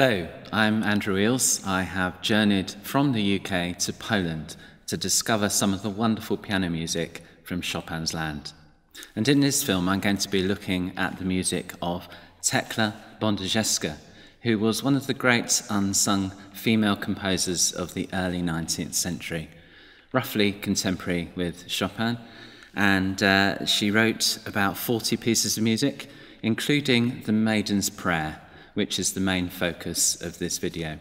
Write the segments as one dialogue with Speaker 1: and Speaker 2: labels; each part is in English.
Speaker 1: Hello, I'm Andrew Eales. I have journeyed from the UK to Poland to discover some of the wonderful piano music from Chopin's land. And in this film, I'm going to be looking at the music of Tekla Bondrzewska, who was one of the great unsung female composers of the early 19th century, roughly contemporary with Chopin. And she wrote about 40 pieces of music, including The Maiden's Prayer, which is the main focus of this video.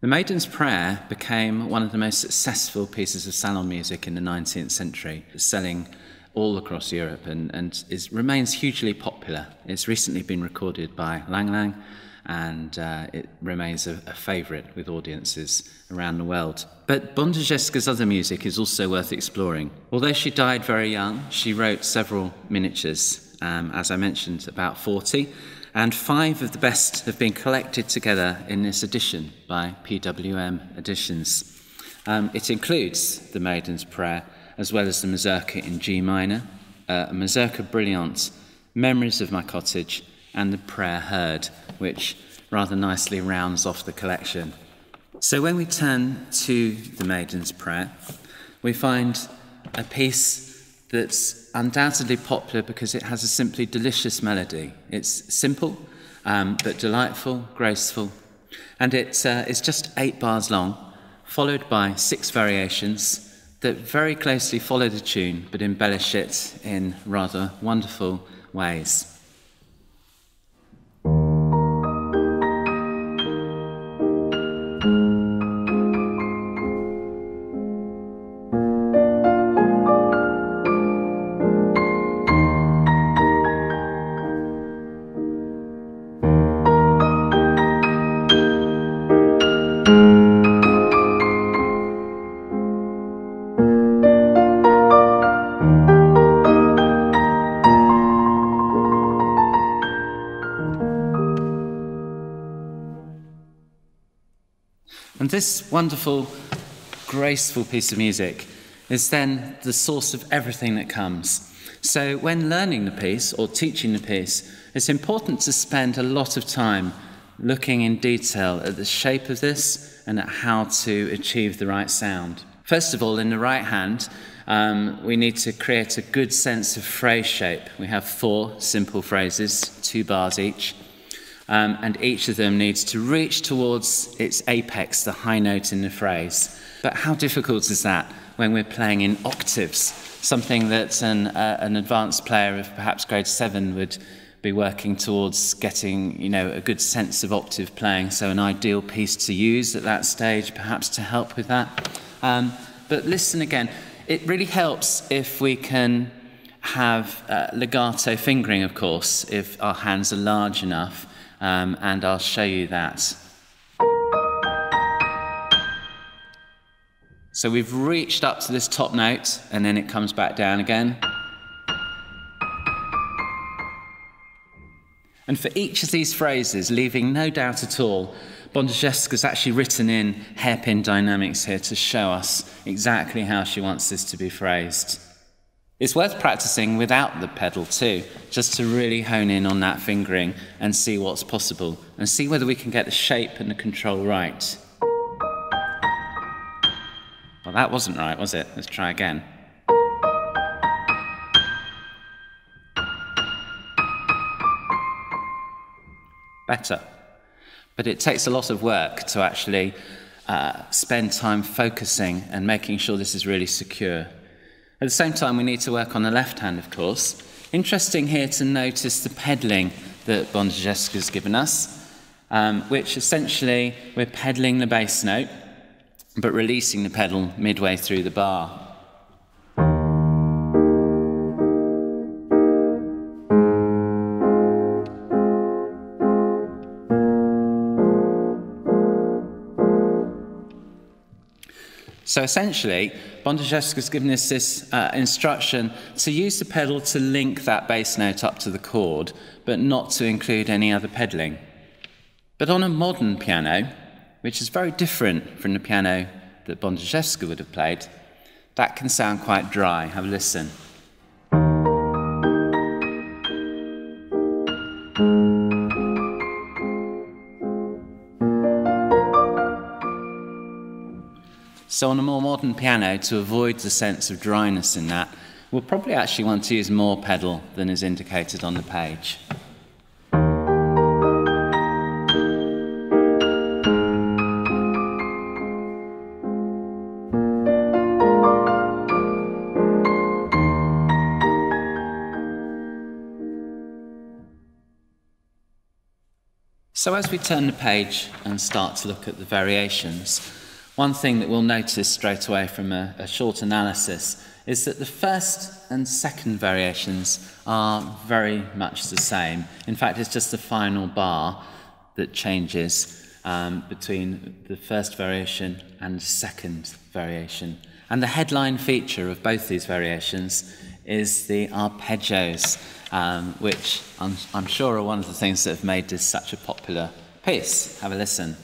Speaker 1: The Maiden's Prayer became one of the most successful pieces of salon music in the 19th century, selling all across Europe and remains hugely popular. It's recently been recorded by Lang Lang, and it remains a favourite with audiences around the world. But Bondrzewska's other music is also worth exploring. Although she died very young, she wrote several miniatures, as I mentioned, about 40, and 5 of the best have been collected together in this edition by PWM Editions. It includes The Maiden's Prayer, as well as the Mazurka in G minor, Mazurka Brilliant, Memories of My Cottage, and the Prayer Heard, which rather nicely rounds off the collection. So when we turn to The Maiden's Prayer, we find a piece that's undoubtedly popular because it has a simply delicious melody. It's simple, but delightful, graceful, and it's just 8 bars long, followed by 6 variations that very closely follow the tune, but embellish it in rather wonderful ways. And this wonderful, graceful piece of music is then the source of everything that comes. So when learning the piece or teaching the piece, it's important to spend a lot of time looking in detail at the shape of this and at how to achieve the right sound. First of all, in the right hand, we need to create a good sense of phrase shape. We have 4 simple phrases, 2 bars each. And each of them needs to reach towards its apex, the high note in the phrase. But how difficult is that when we're playing in octaves, something that an advanced player of perhaps grade 7 would be working towards getting, a good sense of octave playing, so an ideal piece to use at that stage, perhaps to help with that. But listen again, it really helps if we can have legato fingering, of course, if our hands are large enough. And I'll show you that. So we've reached up to this top note, and then it comes back down again. And for each of these phrases, leaving no doubt at all, Bondrzewska's actually written in hairpin dynamics here to show us exactly how she wants this to be phrased. It's worth practicing without the pedal too, just to really hone in on that fingering and see what's possible, and see whether we can get the shape and the control right. Well, that wasn't right, was it? Let's try again. Better. But it takes a lot of work to actually spend time focusing and making sure this is really secure. At the same time, we need to work on the left hand, of course. Interesting here to notice the pedalling that Bondrzewska's given us, which essentially we're pedalling the bass note, but releasing the pedal midway through the bar. So essentially, Bondrzewska's given us this instruction to use the pedal to link that bass note up to the chord, but not to include any other pedalling. But on a modern piano, which is very different from the piano that Bondrzewska would have played, that can sound quite dry. Have a listen. So on a more modern piano, to avoid the sense of dryness in that, we'll probably actually want to use more pedal than is indicated on the page. So as we turn the page and start to look at the variations, one thing that we'll notice straight away from a short analysis is that the first and second variations are very much the same. In fact, it's just the final bar that changes between the first variation and the second variation. And the headline feature of both these variations is the arpeggios, which I'm sure are one of the things that have made this such a popular piece. Have a listen.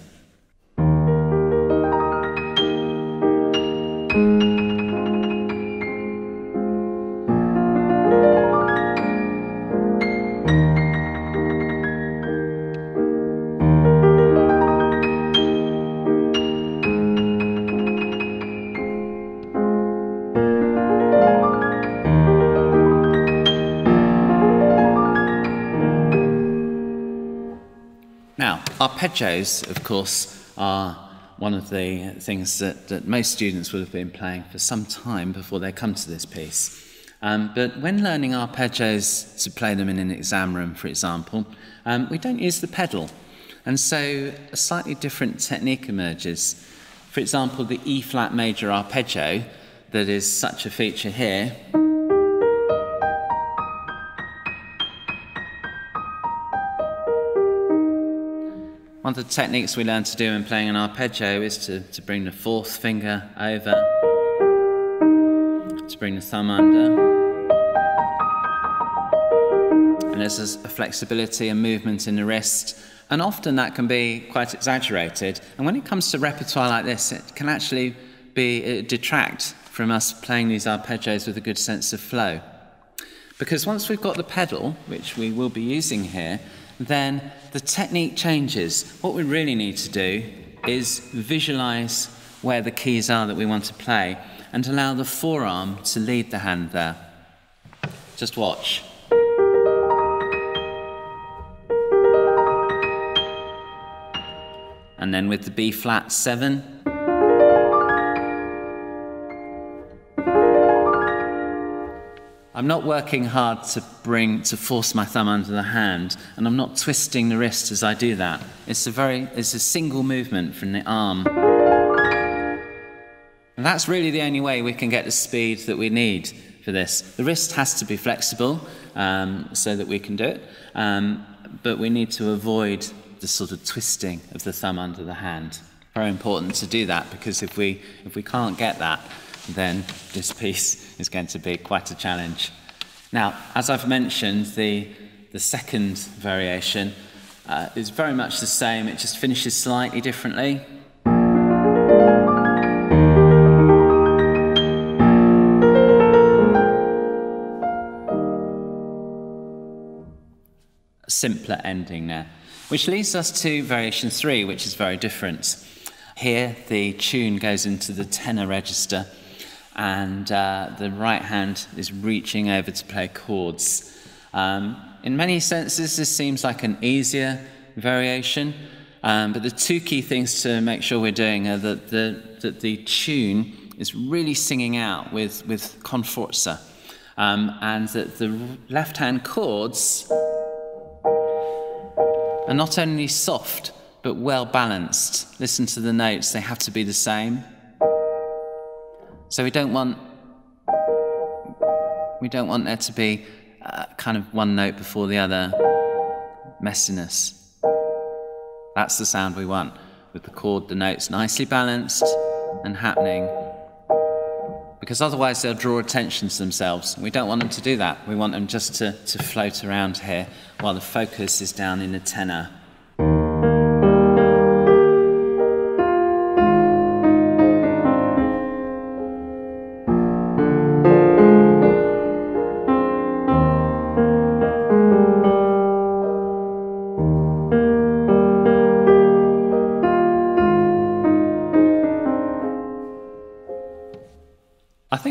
Speaker 1: Now, arpeggios, of course, are one of the things that most students will have been playing for some time before they come to this piece. But when learning arpeggios to play them in an exam room, for example, we don't use the pedal. And so a slightly different technique emerges. For example, the E-flat major arpeggio, that is such a feature here, one of the techniques we learn to do in playing an arpeggio is to bring the fourth finger over, to bring the thumb under. And there's a flexibility and movement in the wrist, and often that can be quite exaggerated. And when it comes to repertoire like this, it can actually detract from us playing these arpeggios with a good sense of flow. Because once we've got the pedal, which we will be using here, then the technique changes. What we really need to do is visualize where the keys are that we want to play and allow the forearm to lead the hand there. Just watch. And then with the B-flat 7, I'm not working hard to force my thumb under the hand, and I'm not twisting the wrist as I do that. It's a single movement from the arm. And that's really the only way we can get the speed that we need for this. The wrist has to be flexible so that we can do it, but we need to avoid the sort of twisting of the thumb under the hand. Very important to do that, because if we can't get that, then this piece is going to be quite a challenge. Now, as I've mentioned, the second variation is very much the same. It just finishes slightly differently. A simpler ending there, which leads us to variation 3, which is very different. Here, the tune goes into the tenor register, and the right hand is reaching over to play chords. In many senses, this seems like an easier variation, but the two key things to make sure we're doing are that the tune is really singing out with con forza, and that the left-hand chords are not only soft, but well balanced. Listen to the notes, they have to be the same. So we don't want there to be kind of one note before the other messiness. That's the sound we want, with the notes nicely balanced and happening. Because otherwise they'll draw attention to themselves. We don't want them to do that. We want them just to float around here while the focus is down in the tenor.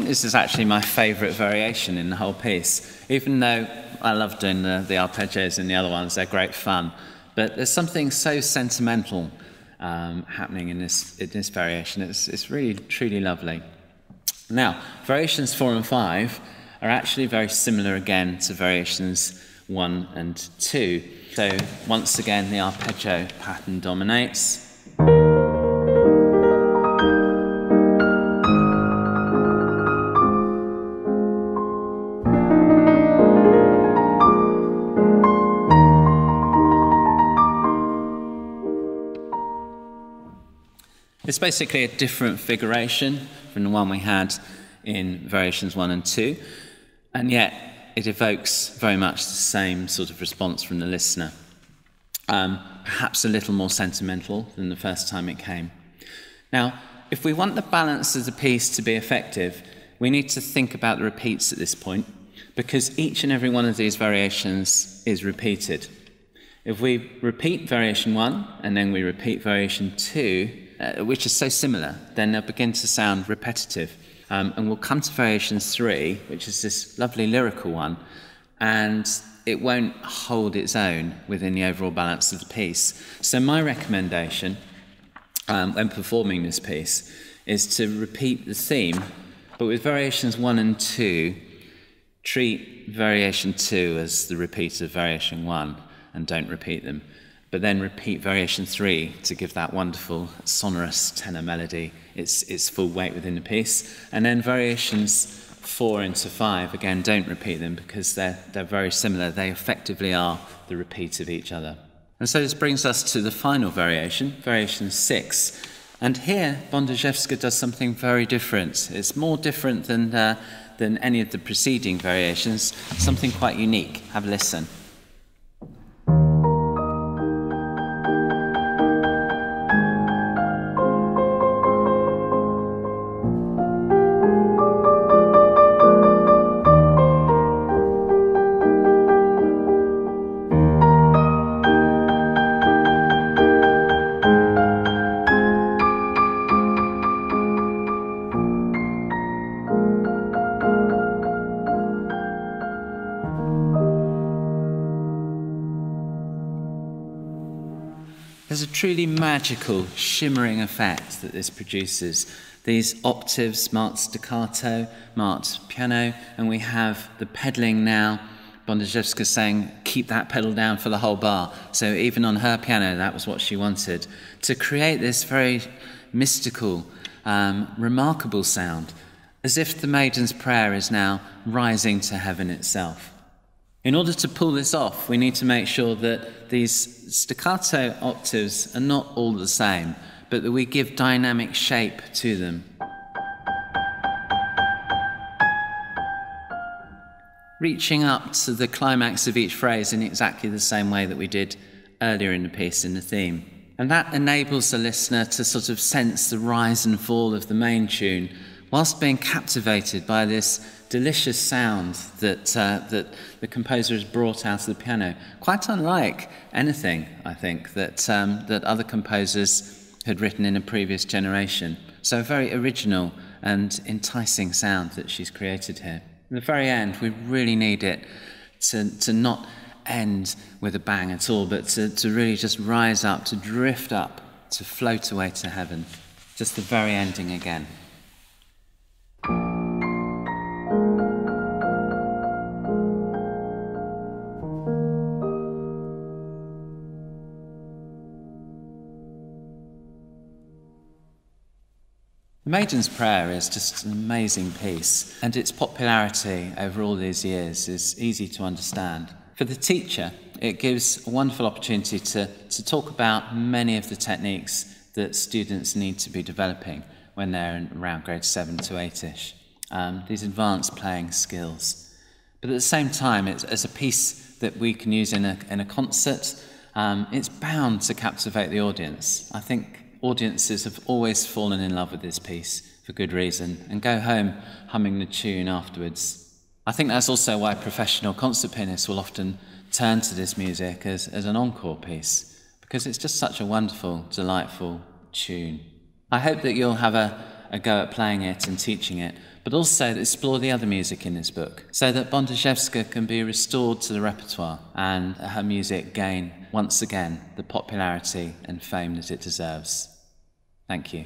Speaker 1: this is actually my favourite variation in the whole piece. Even though I love doing the arpeggios and the other ones, they're great fun. But there's something so sentimental happening in this variation. It's really, truly lovely. Now, variations 4 and 5 are actually very similar again to variations 1 and 2. So once again, the arpeggio pattern dominates. It's basically a different figuration from the one we had in variations 1 and 2, and yet it evokes very much the same sort of response from the listener. Perhaps a little more sentimental than the first time it came. Now, if we want the balance of the piece to be effective, we need to think about the repeats at this point, because each and every one of these variations is repeated. If we repeat variation 1 and then we repeat variation 2, which is so similar, then they'll begin to sound repetitive. And we'll come to variations 3, which is this lovely lyrical one, and it won't hold its own within the overall balance of the piece. So my recommendation when performing this piece is to repeat the theme, but with variations 1 and 2, treat variation 2 as the repeat of variation 1 and don't repeat them. But then repeat variation 3 to give that wonderful sonorous tenor melody its full weight within the piece. And then variations 4 into 5, again, don't repeat them because they're very similar. They effectively are the repeat of each other. And so this brings us to the final variation, variation 6. And here, Bondarzewska does something very different. It's more different than any of the preceding variations, something quite unique. Have a listen. There's a truly magical, shimmering effect that this produces. These octaves, marked staccato, marked piano, and we have the pedalling now. Bondarzewska saying, keep that pedal down for the whole bar. So even on her piano, that was what she wanted. To create this very mystical, remarkable sound, as if the Maiden's Prayer is now rising to heaven itself. In order to pull this off, we need to make sure that these staccato octaves are not all the same, but that we give dynamic shape to them. Reaching up to the climax of each phrase in exactly the same way that we did earlier in the piece in the theme. And that enables the listener to sort of sense the rise and fall of the main tune, whilst being captivated by this delicious sound that the composer has brought out of the piano, quite unlike anything, I think, that other composers had written in a previous generation. So a very original and enticing sound that she's created here. At the very end, we really need it to not end with a bang at all, but to really just rise up, to drift up, to float away to heaven. Just the very ending again. The Maiden's Prayer is just an amazing piece, and its popularity over all these years is easy to understand. For the teacher, it gives a wonderful opportunity to talk about many of the techniques that students need to be developing when they're around grade 7 to 8-ish, these advanced playing skills. But at the same time, as a piece that we can use in a concert, it's bound to captivate the audience. I think audiences have always fallen in love with this piece for good reason and go home humming the tune afterwards. I think that's also why professional concert pianists will often turn to this music as an encore piece, because it's just such a wonderful, delightful tune. I hope that you'll have a a go at playing it and teaching it, but also explore the other music in this book, so that Bondarzewska can be restored to the repertoire and her music gain, once again, the popularity and fame that it deserves. Thank you.